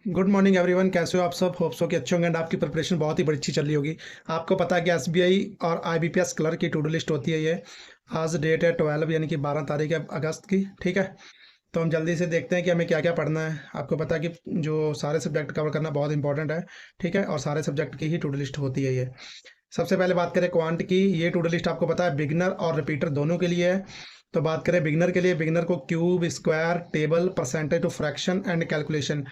Good morning everyone, कैसे हो आप सब? होप सो कि अच्छे होंगे एंड आपकी प्रिपरेशन बहुत ही बड़ी अच्छी चल रही होगी। आपको पता है कि एसबीआई और आईबीपीएस क्लर्क की टू डू लिस्ट होती है ये। आज डेट है 12 यानी कि 12 तारीख है अगस्त की। ठीक है, तो हम जल्दी से देखते हैं कि हमें क्या क्या पढ़ना है। आपको पता है कि जो सारे सब्जेक्ट कवर करना बहुत इंपॉर्टेंट है। ठीक है, और सारे सब्जेक्ट की ही टू डू लिस्ट होती है ये। सबसे पहले बात करें क्वांट की। ये टू डू लिस्ट आपको पता है बिगिनर और रिपीटर दोनों के लिए है। तो बात करें बिगिनर के लिए, बिगिनर को cube, square, table, percentage to fraction and calculation,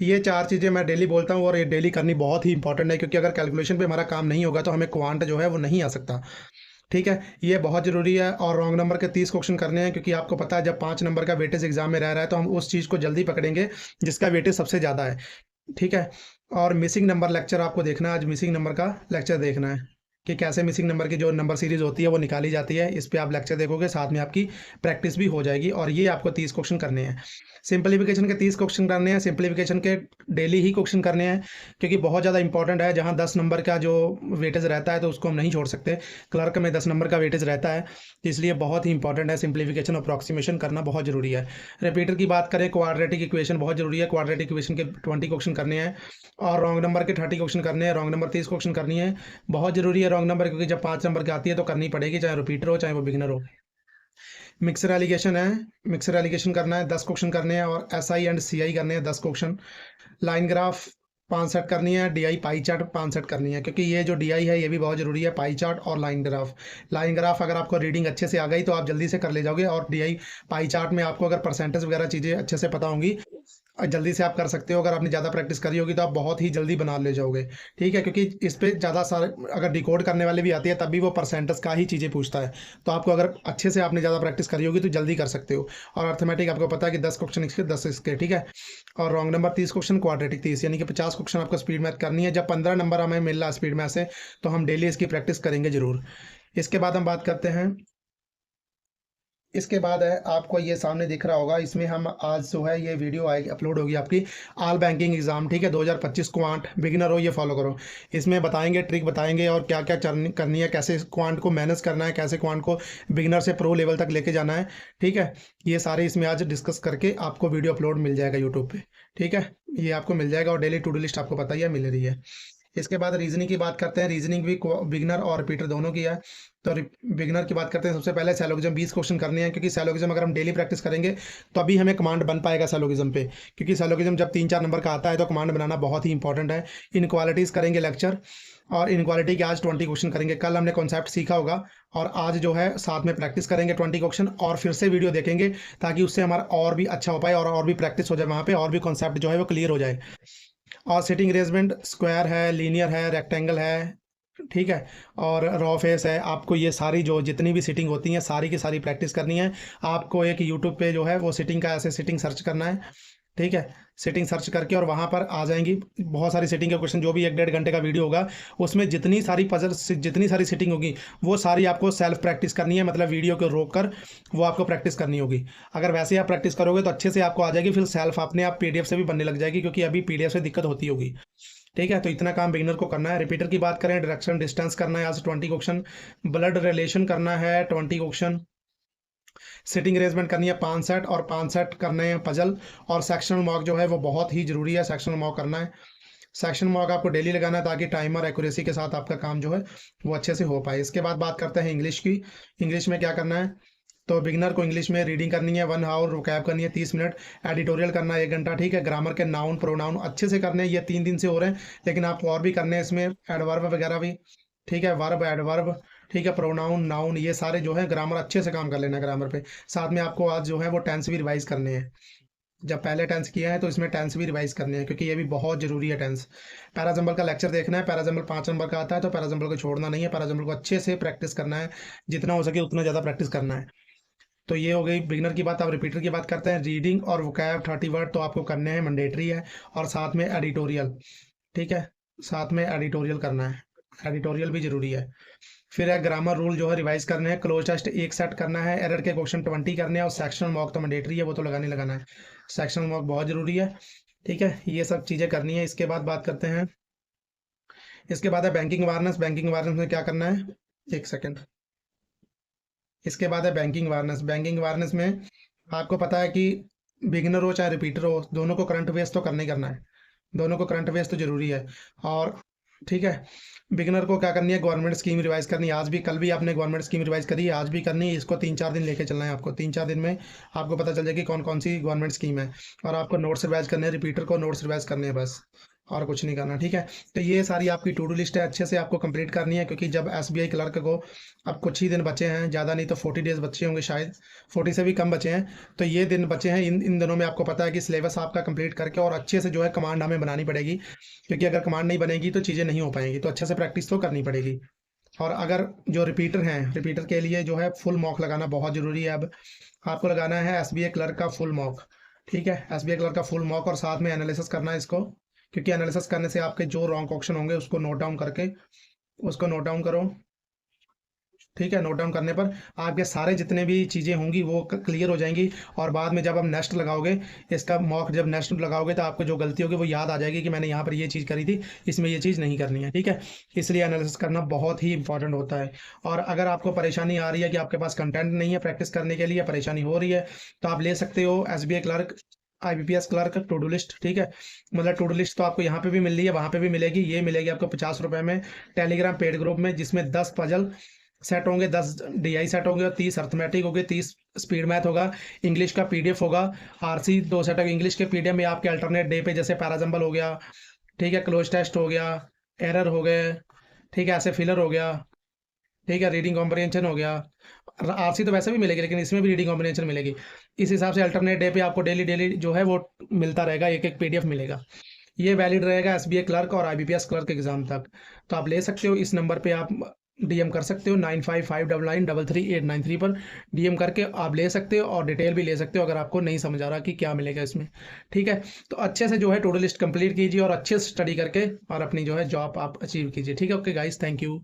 ये चार चीज़ें मैं डेली बोलता हूँ और ये डेली करनी बहुत ही इंपॉर्टेंट है, क्योंकि अगर कैलकुलेशन पे हमारा काम नहीं होगा तो हमें क्वांट जो है वो नहीं आ सकता। ठीक है, ये बहुत ज़रूरी है। और रॉन्ग नंबर के 30 क्वेश्चन करने हैं, क्योंकि आपको पता है जब 5 नंबर का वेटेज एग्जाम में रह रहा है तो हम उस चीज़ को जल्दी पकड़ेंगे जिसका वेटेज सबसे ज़्यादा है। ठीक है, और मिसिंग नंबर लेक्चर आपको देखना है। आज मिसिंग नंबर का लेक्चर देखना है कि कैसे मिसिंग नंबर की जो नंबर सीरीज होती है वो निकाली जाती है। इस पे आप लेक्चर देखोगे, साथ में आपकी प्रैक्टिस भी हो जाएगी। और ये आपको 30 क्वेश्चन करने हैं। सिंपलीफिकेशन के 30 क्वेश्चन करने हैं। सिंपलीफिकेशन के डेली ही क्वेश्चन करने हैं, क्योंकि बहुत ज़्यादा इंपॉर्टेंट है। जहाँ 10 नंबर का जो वेटेज रहता है तो उसको हम नहीं छोड़ सकते। क्लर्क में 10 नंबर का वेटेज रहता है, तो इसलिए बहुत ही इंपॉर्टेंट है। सिंपलीफिकेशन अप्रॉक्सीमेशन करना बहुत ज़रूरी है। रिपीटर की बात करें, क्वाड्रेटिक इक्वेशन बहुत ज़रूरी है। क्वाड्रेटिक इक्वेशन के 20 क्वेश्चन करने हैं और रॉन्ग नंबर के 30 क्वेश्चन करने हैं। रॉन्ग नंबर 30 क्वेश्चन करनी है। बहुत ज़रूरी है रॉन्ग नंबर, क्योंकि जब 5 नंबर की आती है तो करनी पड़ेगी, चाहे रिपीटर हो चाहे वो बिगिनर हो। मिक्सर एलिगेशन है, मिक्सर एलिगेशन करना है, 10 क्वेश्चन करने हैं। और एस आई एंड सी आई करने हैं 10 क्वेश्चन। लाइन ग्राफ 5 सेट करनी है। D I pie chart 5 set करनी है, क्योंकि ये जो डी आई है ये भी बहुत ज़रूरी है। पाई चार्ट और लाइन ग्राफ, लाइन ग्राफ अगर आपको रीडिंग अच्छे से आ गई तो आप जल्दी से कर ले जाओगे। और डी आई पाई चार्ट में आपको अगर परसेंटेज वगैरह चीज़ें अच्छे से पता होंगी, जल्दी से आप कर सकते हो। अगर आपने ज़्यादा प्रैक्टिस करी होगी तो आप बहुत ही जल्दी बना ले जाओगे। ठीक है, क्योंकि इस पे ज़्यादा सारे अगर डिकोड करने वाले भी आती है तब भी वो परसेंटेज का ही चीज़ें पूछता है। तो आपको अगर अच्छे से आपने ज़्यादा प्रैक्टिस करी होगी तो जल्दी कर सकते हो। और अर्थमेटिक आपको पता है कि 10 क्वेश्चन इसके 10 इसके। ठीक है, और रॉन्ग नंबर 30 क्वेश्चन, क्वाड्रेटिक 30, यानी कि 50 क्वेश्चन आपको स्पीड मैथ करनी है। जब 15 नंबर हमें मिल रहा है स्पीड मैथ से तो हम डेली इसकी प्रैक्टिस करेंगे ज़रूर। इसके बाद हम बात करते हैं, इसके बाद है आपको ये सामने दिख रहा होगा, इसमें हम आज जो है ये वीडियो आएगी, अपलोड होगी आपकी ऑल बैंकिंग एग्जाम। ठीक है, 2025 क्वांट, बिगिनर हो ये फॉलो करो। इसमें बताएंगे, ट्रिक बताएंगे और क्या क्या करनी है, कैसे क्वांट को मैनेज करना है, कैसे क्वांट को बिगिनर से प्रो लेवल तक लेके जाना है। ठीक है, ये सारे इसमें आज डिस्कस करके आपको वीडियो अपलोड मिल जाएगा यूट्यूब पे। ठीक है, ये आपको मिल जाएगा और डेली टू डू लिस्ट आपको पता ही है मिल रही है। इसके बाद रीजनिंग की बात करते हैं। रीजनिंग भी बिगनर और रिपीटर दोनों की है। तो बिगनर की बात करते हैं। सबसे पहले सैलोगिज्म 20 क्वेश्चन करने हैं, क्योंकि सैलोगिज्म अगर हम डेली प्रैक्टिस करेंगे तो अभी हमें कमांड बन पाएगा सैलोगिज्म पे। क्योंकि सैलोगिज्म जब 3-4 नंबर का आता है तो कमांड बनाना बहुत ही इंपॉर्टेंट है। इनक्वालिटीज़ करेंगे लेक्चर, और इनक्वालिटी के आज 20 क्वेश्चन करेंगे। कल हमने कॉन्सेप्ट सीखा होगा और आज जो है साथ में प्रैक्टिस करेंगे 20 क्वेश्चन, और फिर से वीडियो देखेंगे ताकि उससे हमारा और भी अच्छा हो पाए और भी प्रैक्टिस हो जाए वहाँ पे, और भी कॉन्सेप्ट जो है वो क्लियर हो जाए। और सिटिंग अरेंजमेंट स्क्वायर है, लीनियर है, रेक्टेंगल है। ठीक है, और रॉ फेस है। आपको ये सारी जो जितनी भी सिटिंग होती हैं सारी की सारी प्रैक्टिस करनी है। आपको एक यूट्यूब पे जो है वो सिटिंग का ऐसे सिटिंग सर्च करना है। ठीक है, सिटिंग सर्च करके और वहाँ पर आ जाएंगी बहुत सारी सिटिंग के क्वेश्चन। जो भी 1-1.5 घंटे का वीडियो होगा उसमें जितनी सारी पजल, जितनी सारी सिटिंग होगी वो सारी आपको सेल्फ प्रैक्टिस करनी है, मतलब वीडियो को रोक कर वो आपको प्रैक्टिस करनी होगी। अगर वैसे ही आप प्रैक्टिस करोगे तो अच्छे से आपको आ जाएगी, फिर सेल्फ अपने आप पीडीएफ से भी बनने लग जाएगी, क्योंकि अभी पीडीएफ से दिक्कत होती होगी। ठीक है, तो इतना काम बिगिनर को करना है। रिपीटर की बात करें, डायरेक्शन डिस्टेंस करना है आज 20 क्वेश्चन। ब्लड रिलेशन करना है 20 क्वेश्चन। सिटिंग अरेंजमेंट करनी है 5 सेट, और 5 सेट करने हैं पजल। और सेक्शनल मॉक जो है वो बहुत ही ज़रूरी है, सेक्शनल मॉक करना है। सेक्शन मॉक आपको डेली लगाना है ताकि टाइम और एक्यूरेसी के साथ आपका काम जो है वो अच्छे से हो पाए। इसके बाद बात करते हैं इंग्लिश की। इंग्लिश में क्या करना है, तो बिगिनर को इंग्लिश में रीडिंग करनी है 1 आवर, वोकैब करनी है 30 मिनट, एडिटोरियल करना है 1 घंटा। ठीक है, ग्रामर के नाउन प्रोनाउन अच्छे से करने हैं। ये 3 दिन से हो रहे हैं, लेकिन आपको और भी करने हैं इसमें, एडवर्ब वगैरह भी। ठीक है, वर्ब, एडवर्ब, ठीक है, प्रोनाउन, नाउन, ये सारे जो है ग्रामर अच्छे से काम कर लेना है ग्रामर पे। साथ में आपको आज जो है वो टेंस भी रिवाइज करने हैं। जब पहले टेंस किया है तो इसमें टेंस भी रिवाइज करने हैं, क्योंकि ये भी बहुत जरूरी है टेंस। पैराजम्बल का लेक्चर देखना है। पैराजम्बल 5 नंबर का आता है, तो पैराजम्बल को छोड़ना नहीं है। पैराजम्बल को अच्छे से प्रैक्टिस करना है, जितना हो सके उतना ज़्यादा प्रैक्टिस करना है। तो ये हो गई बिगनर की बात। अब रिपीटर की बात करते हैं। रीडिंग और वोकैब 30 वर्ड तो आपको करने हैं, मैंडेटरी है। और साथ में एडिटोरियल। ठीक है, साथ में एडिटोरियल करना है, एडिटोरियल भी जरूरी है। फिर है ग्रामर रूल जो है रिवाइज करने हैं। क्लोज टेस्ट 1 सेट करना है। एरर के क्वेश्चन 20 करने हैं। और सेक्शनल मॉक तो मैंडेटरी है, वो तो लगाने लगाना है। सेक्शनल मॉक बहुत जरूरी है। ठीक है, ये सब चीज़ें करनी है। इसके बाद बात करते हैं, इसके बाद है बैंकिंग अवेयरनेस। बैंकिंग अवेयरनेस में क्या करना है, एक सेकेंड। इसके बाद है बैंकिंग अवेयरनेस। बैंकिंग अवेयरनेस में आपको पता है कि बिगिनर हो चाहे रिपीटर हो, दोनों को करंट अफेयर्स तो करना ही करना है। दोनों को करंट अफेयर्स तो ज़रूरी है। और ठीक है, बिगिनर को क्या करनी है, गवर्नमेंट स्कीम रिवाइज़ करनी है। आज भी, कल भी आपने गवर्नमेंट स्कीम रिवाइज़ करी है, आज भी करनी है। इसको 3-4 दिन लेके चलना है आपको। 3-4 दिन में आपको पता चल जाएगी कौन-कौन सी गवर्नमेंट स्कीम है। और आपको नोट्स रिवाइज़ करने हैं, रिपीटर को नोट्स रिवाइज़ करने हैं बस, और कुछ नहीं करना, ठीक है। तो ये सारी आपकी टू डू लिस्ट है, अच्छे से आपको कंप्लीट करनी है, क्योंकि जब एसबीआई क्लर्क को अब कुछ ही दिन बचे हैं, ज़्यादा नहीं तो 40 डेज़ बचे होंगे शायद, 40 से भी कम बचे हैं। तो ये दिन बचे हैं, इन दिनों में आपको पता है कि सिलेबस आपका कंप्लीट करके और अच्छे से जो है कमांड हमें बनानी पड़ेगी, क्योंकि अगर कमांड नहीं बनेगी तो चीज़ें नहीं हो पाएंगी। तो अच्छे से प्रैक्टिस तो करनी पड़ेगी। और अगर जो रिपीटर हैं, रिपीटर के लिए जो है फुल मॉक लगाना बहुत ज़रूरी है। अब आपको लगाना है एसबीआई क्लर्क का फुल मॉक, ठीक है, एसबीआई क्लर्क का फुल मॉक, और साथ में एनालिसिस करना है इसको, क्योंकि एनालिसिस करने से आपके जो रॉन्ग क्वेश्चन होंगे उसको नोट डाउन करके, उसको नोट डाउन करो, ठीक है। नोट डाउन करने पर आपके सारे जितने भी चीज़ें होंगी वो क्लियर हो जाएंगी। और बाद में जब आप नेक्स्ट लगाओगे, इसका मॉक जब नेक्स्ट लगाओगे, तो आपको जो गलती होगी वो याद आ जाएगी कि मैंने यहाँ पर ये चीज़ करी थी, इसमें ये चीज़ नहीं करनी है, ठीक है। इसलिए एनालिसिस करना बहुत ही इंपॉर्टेंट होता है। और अगर आपको परेशानी आ रही है कि आपके पास कंटेंट नहीं है प्रैक्टिस करने के लिए, परेशानी हो रही है, तो आप ले सकते हो SBI clerk, IBPS clerk to do list, ठीक है। मतलब टू डू लिस्ट तो आपको यहाँ पे भी मिल रही है, वहाँ पे भी मिलेगी। ये मिलेगी आपको 50 रुपये में टेलीग्राम पेड ग्रुप में, जिसमें 10 पजल सेट होंगे, 10 डीआई सेट होंगे, और 30 अर्थमेटिक होंगे, 30 स्पीड मैथ होगा, इंग्लिश का पीडीएफ होगा, आरसी 2 सेट होगा। इंग्लिश के पीडीएफ में आपके अल्टरनेट डे पे जैसे पैराजम्बल हो गया, ठीक है, क्लोज टेस्ट हो गया, एरर हो गए, ठीक है, ऐसे फिलर हो गया, ठीक है, रीडिंग कॉम्प्रिहेंशन हो गया। आरसी तो वैसे भी मिलेगी, लेकिन इसमें भी रीडिंग कॉम्प्रिहेंशन मिलेगी। इस हिसाब से अल्टरनेट डे पे आपको डेली डेली जो है वो मिलता रहेगा, एक एक पीडीएफ मिलेगा। ये वैलिड रहेगा एसबीआई क्लर्क और आईबीपीएस क्लर्क एग्जाम तक। तो आप ले सकते हो, इस नंबर पे आप डीएम कर सकते हो, 9559933893 पर डीएम करके आप ले सकते हो, और डिटेल भी ले सकते हो अगर आपको नहीं समझ आ रहा कि क्या मिलेगा इसमें, ठीक है। तो अच्छे से जो है टू डू लिस्ट कंप्लीट कीजिए, और अच्छे से स्टडी करके और अपनी जो है जॉब आप अचीव कीजिए, ठीक है। Okay guys, thank you.